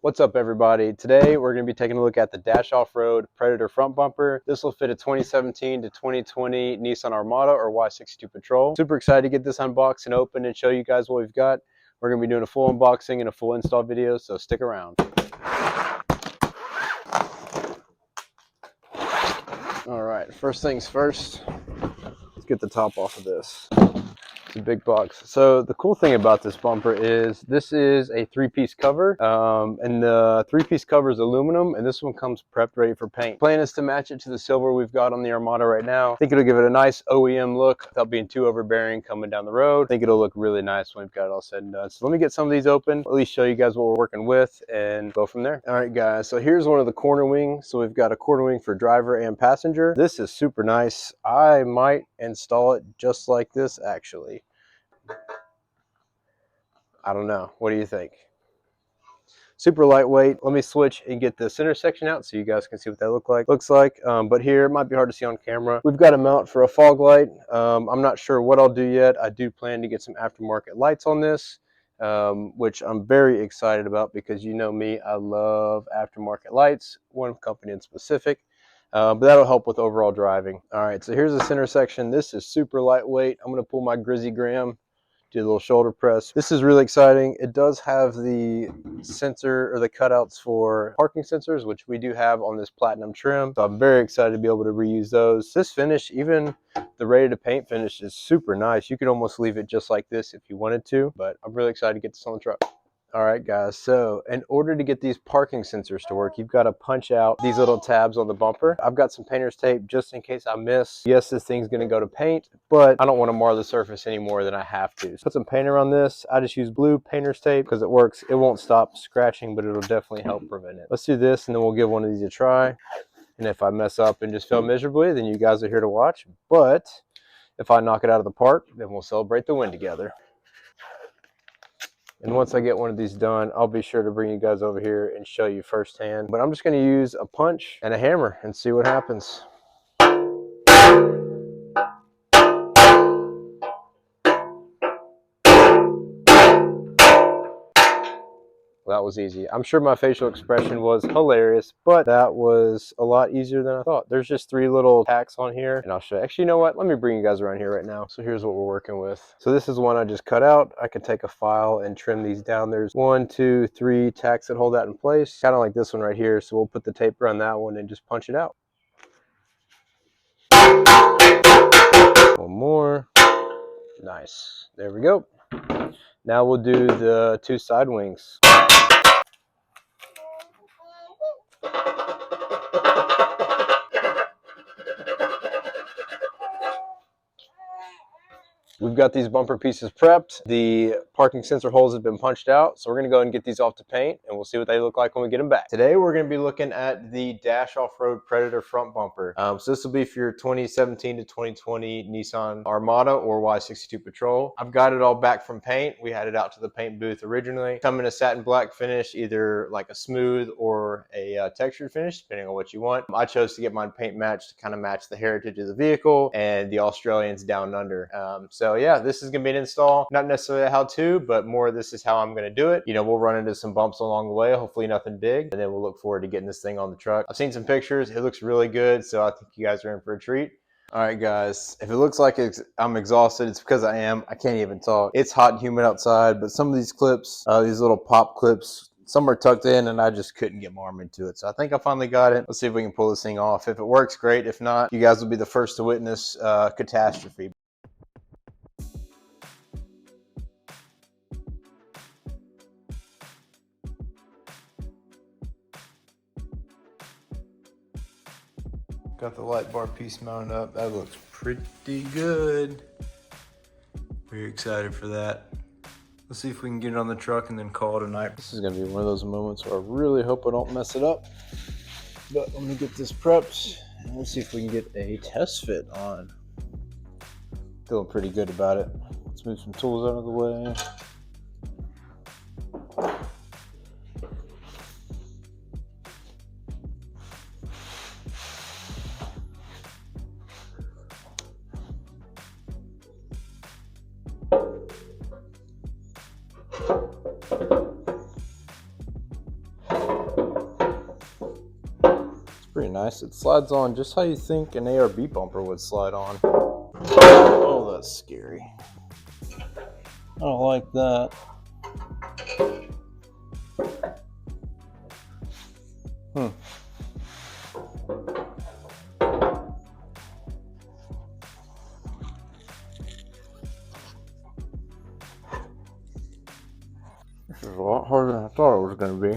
What's up, everybody? Today we're going to be taking a look at the DASH Offroad Predator front bumper. This will fit a 2017 to 2020 Nissan Armada or Y62 Patrol. Super excited to get this unboxed and open and show you guys what we've got. We're going to be doing a full unboxing and a full install video, so stick around. All right, first things first, let's get the top off of this. It's a big box. So the cool thing about this bumper is this is a three-piece cover, and the three-piece cover is aluminum, and this one comes prepped ready for paint. Plan is to match it to the silver we've got on the Armada right now. I think it'll give it a nice OEM look without being too overbearing coming down the road. I think it'll look really nice when we've got it all said and done. So let me get some of these open, at least show you guys what we're working with, and go from there. All right, guys, so here's one of the corner wings. So we've got a corner wing for driver and passenger. This is super nice. I might install it just like this, actually. I don't know. What do you think? Super lightweight. Let me switch and get the center section out so you guys can see what that looks like. But here, it might be hard to see on camera. We've got a mount for a fog light. I'm not sure what I'll do yet. I do plan to get some aftermarket lights on this, which I'm very excited about because you know me, I love aftermarket lights, one company in specific. But that'll help with overall driving. All right, so here's the center section. This is super lightweight. I'm going to pull my Grizzly Graham, do a little shoulder press. This is really exciting. It does have the sensor or the cutouts for parking sensors, which we do have on this platinum trim. So I'm very excited to be able to reuse those. This finish, even the ready to paint finish, is super nice. You could almost leave it just like this if you wanted to, but I'm really excited to get this on the truck. All right, guys, so in order to get these parking sensors to work, you've got to punch out these little tabs on the bumper. I've got some painter's tape just in case I miss. Yes, this thing's going to go to paint, but I don't want to mar the surface any more than I have to. So put some painter on this. I just use blue painter's tape because it works. It won't stop scratching, but it'll definitely help prevent it. Let's do this, and then we'll give one of these a try. And if I mess up and just fail miserably, then you guys are here to watch. But if I knock it out of the park, then we'll celebrate the win together. And once I get one of these done, I'll be sure to bring you guys over here and show you firsthand. But I'm just going to use a punch and a hammer and see what happens. Well, that was easy. I'm sure my facial expression was hilarious, but that was a lot easier than I thought. There's just 3 little tacks on here, and I'll show you. Actually, you know what? Let me bring you guys around here right now. So here's what we're working with. So this is one I just cut out. I can take a file and trim these down. There's 1, 2, 3 tacks that hold that in place, kind of like this one right here. So we'll put the tape around that one and just punch it out. One more. Nice. There we go. Now we'll do the 2 side wings. We've got these bumper pieces prepped. The parking sensor holes have been punched out. So we're going to go ahead and get these off to paint, and we'll see what they look like when we get them back. Today, we're going to be looking at the DASH Offroad Predator front bumper. So this will be for your 2017 to 2020 Nissan Armada or Y62 Patrol. I've got it all back from paint. We had it out to the paint booth originally. Come in a satin black finish, either like a smooth or a textured finish, depending on what you want. I chose to get mine paint matched to kind of match the heritage of the vehicle and the Australians down under. So yeah, this is going to be an install, not necessarily a how-to, but more this is how I'm going to do it. You know, we'll run into some bumps along the way, hopefully nothing big, and then we'll look forward to getting this thing on the truck. I've seen some pictures. It looks really good, so I think you guys are in for a treat. All right, guys, if it looks like I'm exhausted, it's because I am. I can't even talk. It's hot and humid outside, but some of these clips, these little pop clips, some are tucked in, and I just couldn't get my arm into it. So I think I finally got it. Let's see if we can pull this thing off. If it works, great. If not, you guys will be the first to witness catastrophe. Got the light bar piece mounted up. That looks pretty good. Very excited for that. Let's see if we can get it on the truck and then call it a night. This is gonna be one of those moments where I really hope I don't mess it up. But let me get this prepped and we'll see if we can get a test fit on. Feeling pretty good about it. Let's move some tools out of the way. Pretty nice. It slides on just how you think an ARB bumper would slide on. Oh, that's scary. I don't like that. This is a lot harder than I thought it was going to be.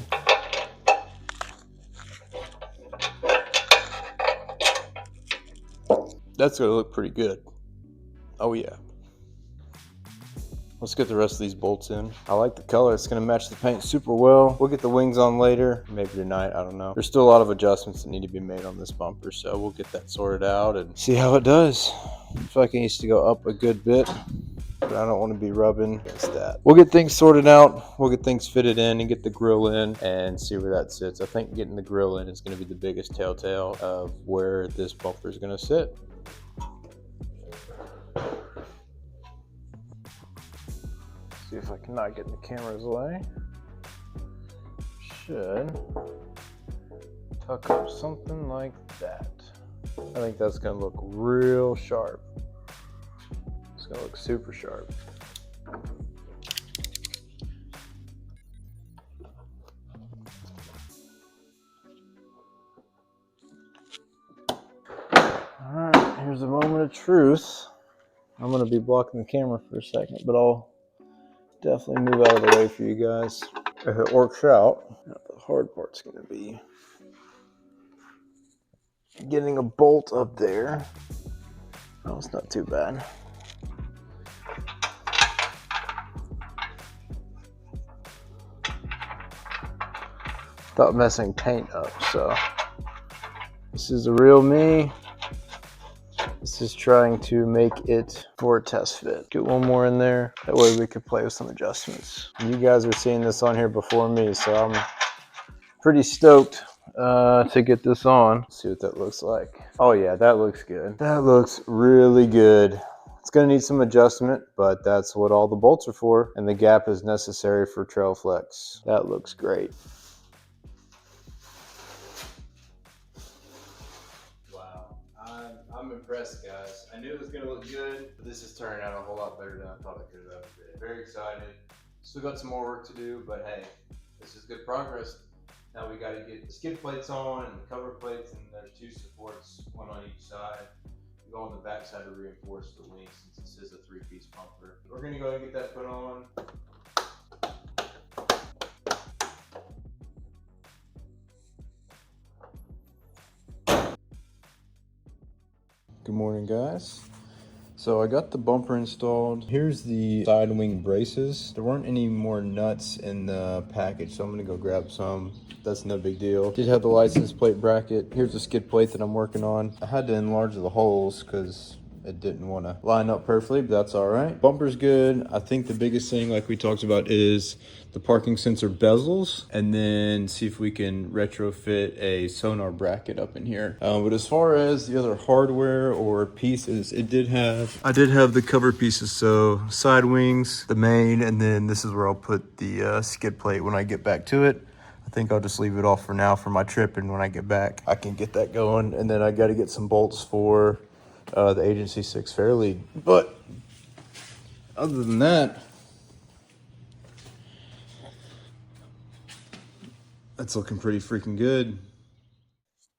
That's going to look pretty good. Oh yeah. Let's get the rest of these bolts in. I like the color. It's going to match the paint super well. We'll get the wings on later, maybe tonight, I don't know. There's still a lot of adjustments that need to be made on this bumper, so we'll get that sorted out and see how it does. I feel like it needs to go up a good bit, but I don't want to be rubbing against that. We'll get things sorted out. We'll get things fitted in and get the grill in and see where that sits. I think getting the grill in is going to be the biggest telltale of where this bumper is going to sit. See if I can not get in the camera's way. Should tuck up something like that. I think that's gonna look real sharp. It's gonna look super sharp. All right, here's a moment of truth. I'm gonna be blocking the camera for a second, but I'll definitely move out of the way for you guys. If it works out, the hard part's gonna be getting a bolt up there. Oh, it's not too bad. Stop messing paint up, so this is the real me. This is trying to make it for a test fit. Get one more in there. That way we could play with some adjustments. You guys are seeing this on here before me, so I'm pretty stoked to get this on. Let's see what that looks like. Oh yeah, that looks good. That looks really good. It's gonna need some adjustment, but that's what all the bolts are for, and the gap is necessary for trail flex. That looks great. I'm impressed, guys. I knew it was going to look good, but this is turning out a whole lot better than I thought it could have ever been. Very excited. Still got some more work to do, but hey, this is good progress. Now we got to get the skid plates on and the cover plates, and there's two supports, one on each side. We go on the back side to reinforce the wing since this is a three-piece bumper. We're going to go ahead and get that put on. Good morning, guys. So I got the bumper installed. Here's the side wing braces. There weren't any more nuts in the package, so I'm gonna go grab some. That's no big deal. Did have the license plate bracket. Here's the skid plate that I'm working on. I had to enlarge the holes because it didn't want to line up perfectly, but that's all right. Bumper's good. I think the biggest thing, like we talked about, is the parking sensor bezels, and then see if we can retrofit a sonar bracket up in here. But as far as the other hardware or pieces, I did have the cover pieces. So side wings, the main, and then this is where I'll put the skid plate when I get back to it. I think I'll just leave it off for now for my trip, and when I get back, I can get that going. And then I got to get some bolts for the Agency 6 Fairlead. But other than that, that's looking pretty freaking good.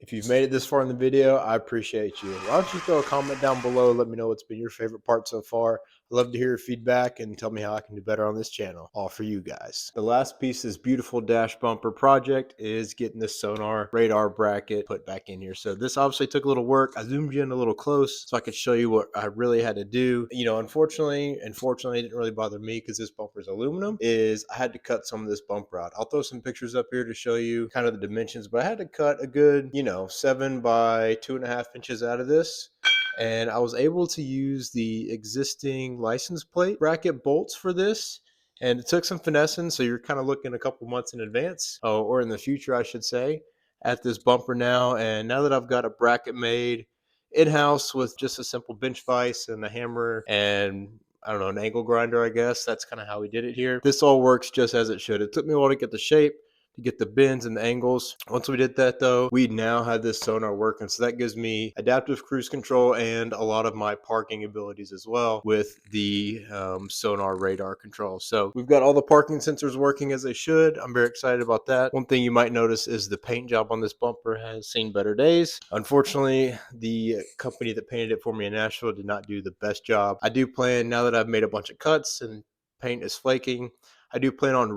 If you've made it this far in the video, I appreciate you. Why don't you throw a comment down below, let me know what's been your favorite part so far. I'd love to hear your feedback and tell me how I can do better on this channel, all for you guys. The last piece of this beautiful dash bumper project is getting this sonar radar bracket put back in here. So this obviously took a little work. I zoomed you in a little close so I could show you what I really had to do. You know, unfortunately, it didn't really bother me because this bumper is aluminum, is I had to cut some of this bumper out. I'll throw some pictures up here to show you kind of the dimensions, but I had to cut a good, 7 by 2.5 inches out of this. And I was able to use the existing license plate bracket bolts for this. And it took some finessing, so you're kind of looking a couple months in advance, or in the future, I should say, at this bumper now. And now that I've got a bracket made in-house with just a simple bench vise and a hammer and, I don't know, an angle grinder, I guess. That's kind of how we did it here. This all works just as it should. It took me a while to get the shape, to get the bends and the angles. Once we did that though, we now have this sonar working. So that gives me adaptive cruise control and a lot of my parking abilities as well with the sonar radar control. So we've got all the parking sensors working as they should. I'm very excited about that. One thing you might notice is the paint job on this bumper has seen better days. Unfortunately, the company that painted it for me in Nashville did not do the best job. I do plan, now that I've made a bunch of cuts and paint is flaking, I do plan on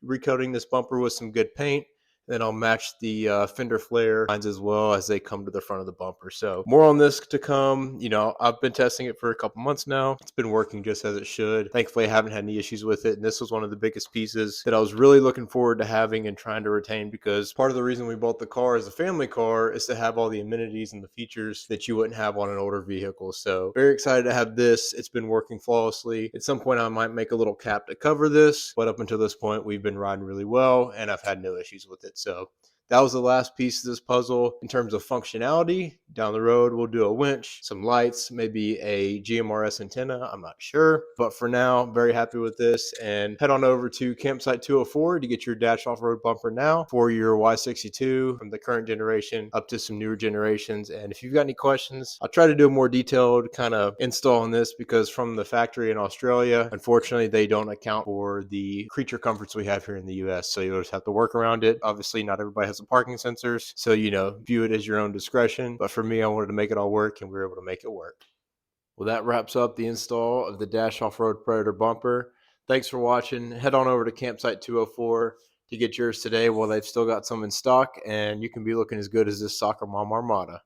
recoating this bumper with some good paint. Then I'll match the fender flare lines as well as they come to the front of the bumper. So more on this to come. You know, I've been testing it for a couple months now. It's been working just as it should. Thankfully, I haven't had any issues with it. And this was one of the biggest pieces that I was really looking forward to having and trying to retain, because part of the reason we bought the car as a family car is to have all the amenities and the features that you wouldn't have on an older vehicle. So very excited to have this. It's been working flawlessly. At some point, I might make a little cap to cover this, but up until this point, we've been riding really well and I've had no issues with it. So that was the last piece of this puzzle in terms of functionality. Down the road, we'll do a winch, some lights, maybe a GMRS antenna. I'm not sure. But for now, I'm very happy with this. And head on over to Campsite204 to get your Dash Offroad bumper now for your Y62 from the current generation up to some newer generations. And if you've got any questions, I'll try to do a more detailed kind of install on this, because from the factory in Australia, unfortunately, they don't account for the creature comforts we have here in the US. So you'll just have to work around it. Obviously, not everybody has the parking sensors, so view it as your own discretion. But for me, I wanted to make it all work, and we were able to make it work. Well, that wraps up the install of the Dash Offroad Predator bumper. Thanks for watching. Head on over to Campsite204 to get yours today while they've still got some in stock, and you can be looking as good as this Soccer Mom Armada.